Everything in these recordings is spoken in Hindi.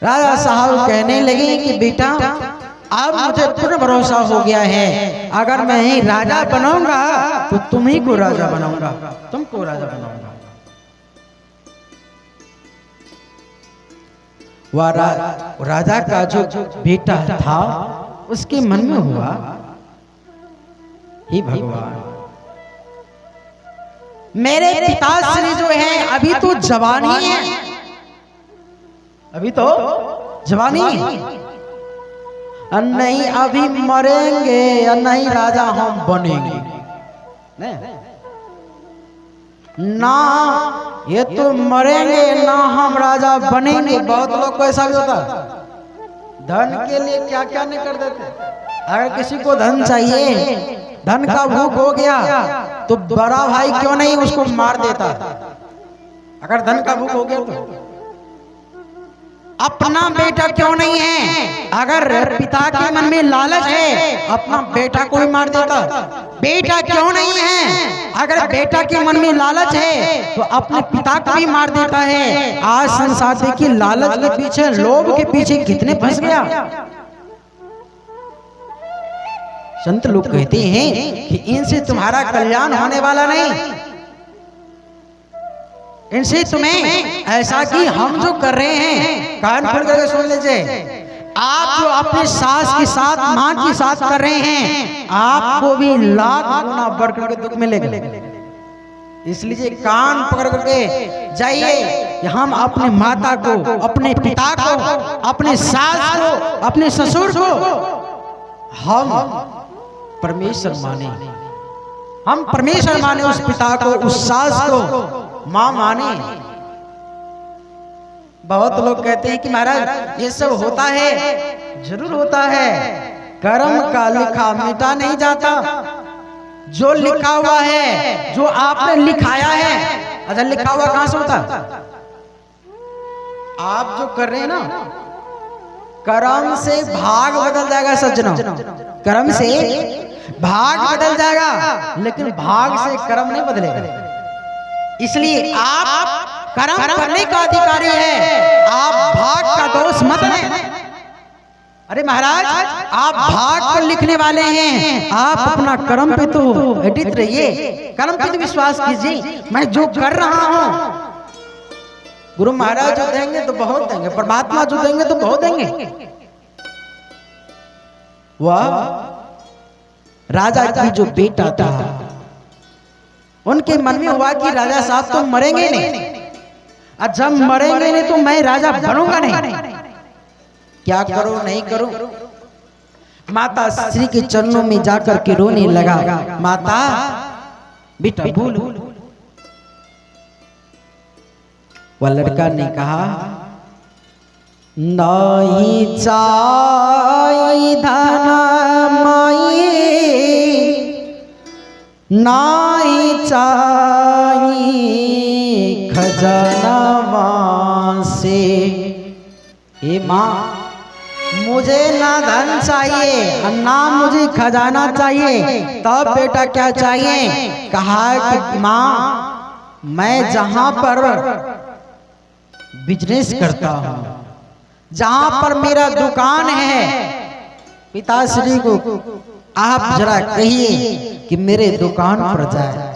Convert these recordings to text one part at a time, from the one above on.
राजा साहब कहने लगे कि बेटा अब मुझे पूर्ण भरोसा हो गया है, अगर मैं ही राजा बनाऊंगा तो तुम ही को राजा बनाऊंगा, तुमको राजा बनाऊंगा। वह राजा का जो बेटा था उसके मन में हुआ, हे भगवान, मेरे पिताश्री जो है अभी तो जवान ही है, अभी तो जवानी है, नहीं अभी मरेंगे या नहीं राजा हम बनेंगे ना, ये तो मरेंगे ना हम राजा बनेंगे। बहुत लोग को ऐसा भी होता, धन के लिए क्या क्या नहीं कर देते। अगर किसी को धन चाहिए, धन का भूख हो गया तो बड़ा भाई क्यों नहीं उसको मार देता, अगर धन का भूख हो गया तो। अपना बेटा क्यों नहीं है, अगर पिता के मन में लालच है अपना बेटा को ही मार देता। बेटा क्यों नहीं है, अगर बेटा के मन में लालच है तो अपने पिता को भी मार देता है। आज संसार देखिए लालच के पीछे, लोभ के पीछे कितने फंस गया। संत लोग कहते हैं कि इनसे तुम्हारा कल्याण होने वाला नहीं, इनसे तुम्हें ऐसा कि हम जो कर रहे हैं, कान खोल करके सुन लीजिए, आप जो अपने सास के साथ मां के साथ कर रहे हैं आपको भी लाख गुना बढ़ करके दुख मिलेगा। इसलिए कान पकड़ करके जाइए, हम अपने माता को, अपने पिता को, अपने सास को, अपने ससुर को हम परमेश्वर माने, हम परमेश्वर माने, उस पिता को, उस सास को मां माने। बहुत लोग कहते हैं कि महाराज ये सब होता है, जरूर होता है, कर्म का लिखा मिटा नहीं जाता। जो लिखा हुआ है, जो आपने लिखाया है, अच्छा लिखा हुआ कहां से होता, आप जो कर रहे हैं ना, कर्म से भाग बदल जाएगा सज्जनों, कर्म से भाग बदल जाएगा, लेकिन भाग से कर्म नहीं बदलेगा। इसलिए आप कर्म करने का अधिकारी है, आप भाग का दोष मत लें। अरे महाराज आप भाग को लिखने वाले हैं, आप अपना कर्म पे तो अडित रहिए, कर्म पे तो विश्वास कीजिए। मैं जो कर रहा हूं, गुरु महाराज जो देंगे तो बहुत देंगे, परमात्मा जो देंगे तो बहुत देंगे। वह राजा की जो बेटा था, उनके मन में हुआ कि राजा साहब तो मरेंगे नहीं, और जब मरेंगे नहीं तो मैं राजा बनूंगा नहीं, क्या करूं नहीं करूं। माता श्री के चरणों में जाकर के रोने लगा, माता बेटा बोल। वह लड़का ने कहा, नहीं चाहिए धन माई, नहीं चाहिए खजाना से। हे माँ मुझे ना धन चाहिए ना मुझे खजाना चाहिए, तब बेटा क्या चाहिए। कहा कि माँ मैं जहां पर बिजनेस करता हूं, जहां पर मेरा दुकान है, पिताश्री को आप जरा कहिए कि मेरे दुकान पर जाए।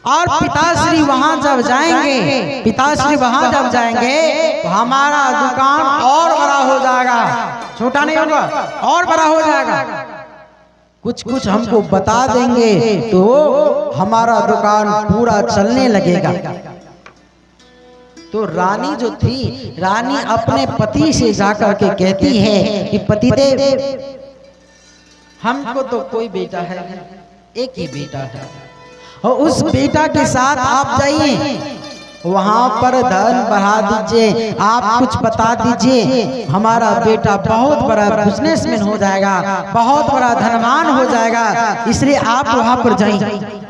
और पिताश्री वहां जब जाएंगे, पिताश्री वहां जब जाएंगे तो हमारा दुकान और बड़ा हो जाएगा, छोटा नहीं होगा, और बड़ा हो जाएगा। कुछ कुछ हमको बता देंगे तो हमारा दुकान पूरा चलने लगेगा। तो रानी जो थी, रानी अपने पति से जाकर के कहती है कि पतिदेव हमको तो कोई बेटा है, एक ही बेटा है, और उस बेटा के साथ आप जाइए, वहां पर धन बढ़ा दीजिए, आप कुछ बता दीजिए, हमारा बेटा बहुत बड़ा बिजनेसमैन हो जाएगा, बहुत बड़ा धनवान हो जाएगा, इसलिए आप वहां पर जाइए।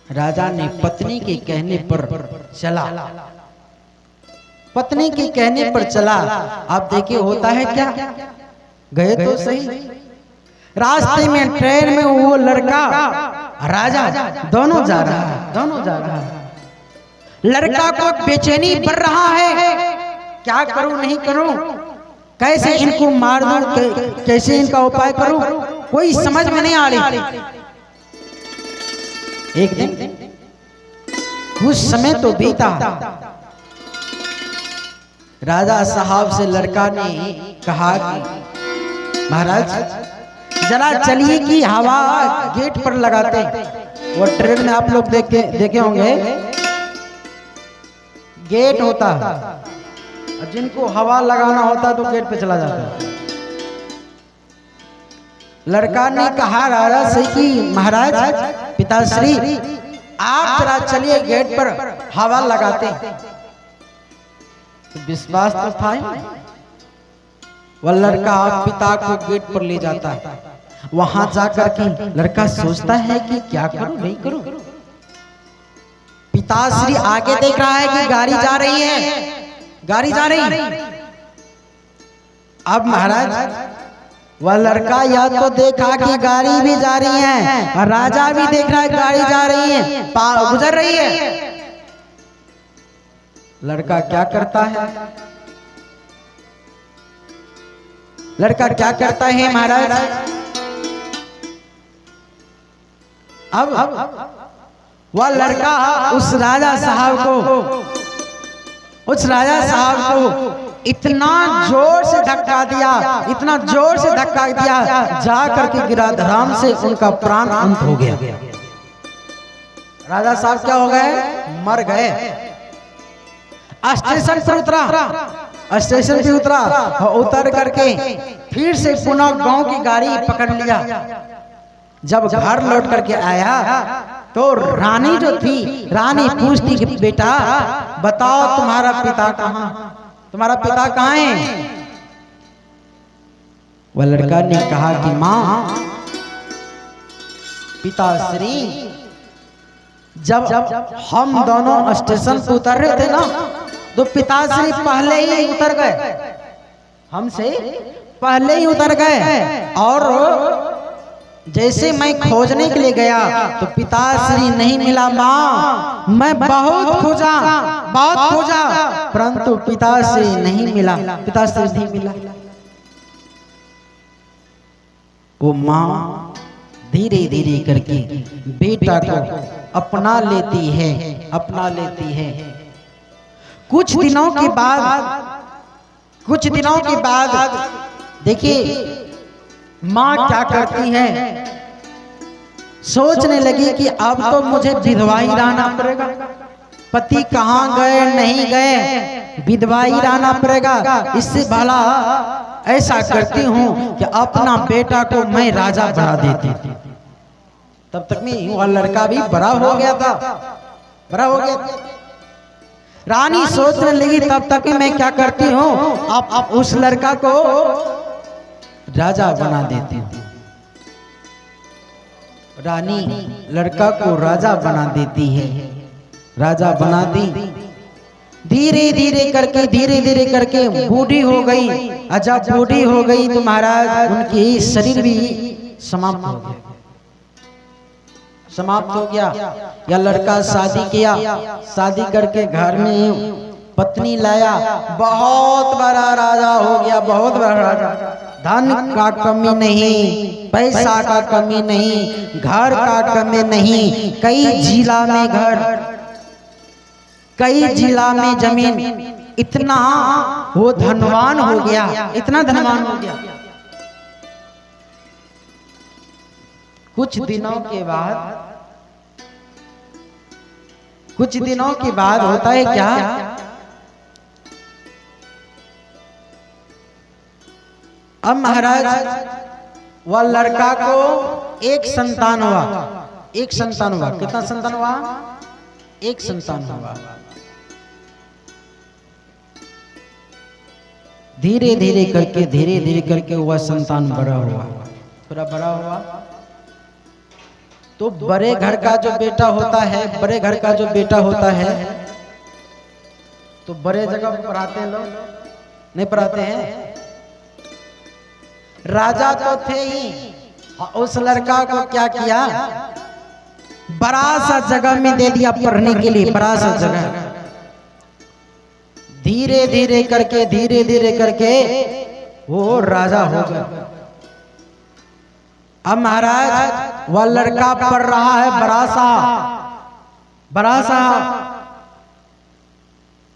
राजा ने पत्नी के कहने पर चला, पत्नी के कहने पर चला। आप देखिए होता है क्या, गए तो सही, रास्ते में ट्रेन में वो लड़का राजा दोनों जा रहा है, दोनों जा रहा है। लड़का को बेचैनी बढ़ रहा है क्या करूं नहीं करूं, कैसे इनको मार दूं, कैसे इनका उपाय करूं, कोई समझ में नहीं आ रही। एक दिन कुछ समय तो बीता, राजा साहब से लड़का ने कहा कि महाराज जरा चलिए कि हवा गेट पर लगाते। वो ट्रेन में आप लोग देखे होंगे गेट होता है, जिनको हवा लगाना होता तो गेट पे चला जाता। लड़का ने कहा राजा से कि महाराज पिताश्री आप जरा चलिए गेट पर हवा लगाते। तो विश्वास तो था ही। वह लड़का पिता को गेट पर ले जाता है। वहां जाकर के लड़का सोचता है कि क्या करूं नहीं करूं। पिताश्री आगे देख रहा है कि गाड़ी जा रही है, गाड़ी जा रही है। अब महाराज वह लड़का या तो देखा कि गाड़ी भी जा रही है और राजा भी देख रहा है गाड़ी जा रही है, गुजर रही है। लड़का क्या करता है, लड़का क्या करता है महाराज, अब वह लड़का उस राजा साहब को इतना जोर से धक्का दिया, इतना जोर से धक्का दिया, जा करके गिरा धराम से उनका प्राण अंत हो गया। राजा साहब क्या हो गए, मर गए। स्टेशन पर उतरा, स्टेशन पे उतरा और उतर करके फिर से पुनः गांव की गाड़ी पकड़ लिया। जब घर लौट करके आया तो रानी जो थी, रानी पूछती कि बेटा बताओ तुम्हारा पिता कहाँ, तुम्हारा पिता कहाँ है। वह लड़का ने कहा कि माँ पिताश्री जब हम दोनों स्टेशन पर उतर रहे थे ना तो पिताश्री पहले ही उतर गए, हमसे पहले ही उतर गए। और जैसे मैं खोजने के लिए गया तो पिताश्री नहीं मिला। माँ मैं बहुत खोजा, बहुत खोजा, परंतु पिताश्री नहीं मिला, पिताश्री नहीं मिला। वो माँ धीरे धीरे करके बेटा को अपना लेती है, अपना लेती है। कुछ दिनों के बाद देखिए माँ क्या करती है, सोचने लगी कि अब तो मुझे विधवा ही रहना पड़ेगा। पति कहाँ गए नहीं गए, विधवा ही रहना पड़ेगा। इससे भला ऐसा करती हूँ कि अपना बेटा को मैं राजा बना देती। तब तक में वह लड़का भी बड़ा हो गया था, बड़ा हो गया। रानी सोचने लगी तब तक मैं क्या करती हूँ, अब उस लड़का को राजा बना देती हूँ। रानी लड़का को राजा बना देती है, राजा बना दी। धीरे धीरे करके बूढ़ी हो गई। जब बूढ़ी हो गई तो महाराज उनकी शरीर भी समाप्त हो गया, समाप्त हो गया। या लड़का शादी किया, शादी करके घर में पत्नी लाया, बहुत बड़ा राजा हो गया, बहुत बड़ा राजा। धन का कमी नहीं, पैसा का कमी नहीं, घर का कमी नहीं, कई जिला में घर, कई जिला में जमीन, इतना वो धनवान हो गया, इतना धनवान हो गया। कुछ दिनों के बाद होता है क्या, अब महाराज वह लड़का को एक संतान हुआ, एक संतान हुआ। कितना संतान हुआ, एक संतान हुआ। धीरे धीरे करके वह संतान बड़ा हुआ, थोड़ा बड़ा हुआ। तो बड़े घर का जो बेटा होता है, बड़े घर का जो बेटा होता है तो बड़े जगह पढ़ाते हैं लोग, नहीं पढ़ाते हैं। राजा तो थे ही, उस लड़का को क्या किया, बड़ा सा जगह में दे दिया पढ़ने के लिए, बड़ा सा जगह। धीरे धीरे करके वो राजा हो गया। अब महाराज वह लड़का पढ़ रहा है बड़ा सा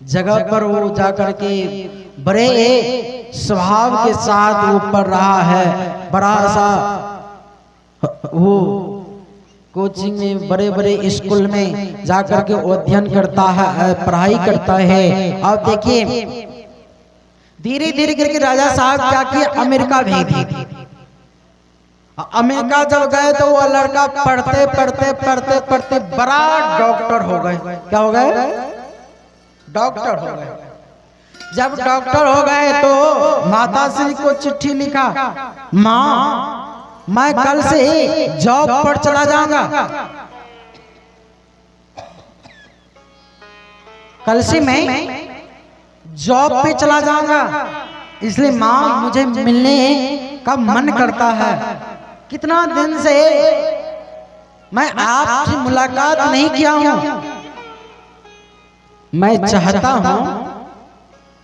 जगह पर वो जाकर के बड़े स्वभाव के साथ वो पढ़ रहा है। बड़ा सा वो कोचिंग में बड़े स्कूल में जाकर के अध्ययन करता है, पढ़ाई करता है। अब देखिए धीरे धीरे करके राजा साहब क्या किए, अमेरिका भेज दिए। अमेरिका जब गए तो वो लड़का पढ़ते बड़ा डॉक्टर हो गए। क्या हो गए? डॉक्टर हो गए। जब डॉक्टर हो गए तो माता श्री को चिट्ठी लिखा, माँ मैं कल से जॉब पर चला जाऊंगा, कल से मैं जॉब पे चला जाऊंगा, इसलिए माँ मुझे मिलने का मन करता है। कितना दिन से मैं आपसे मुलाकात नहीं किया हूं। मैं चाहता हूं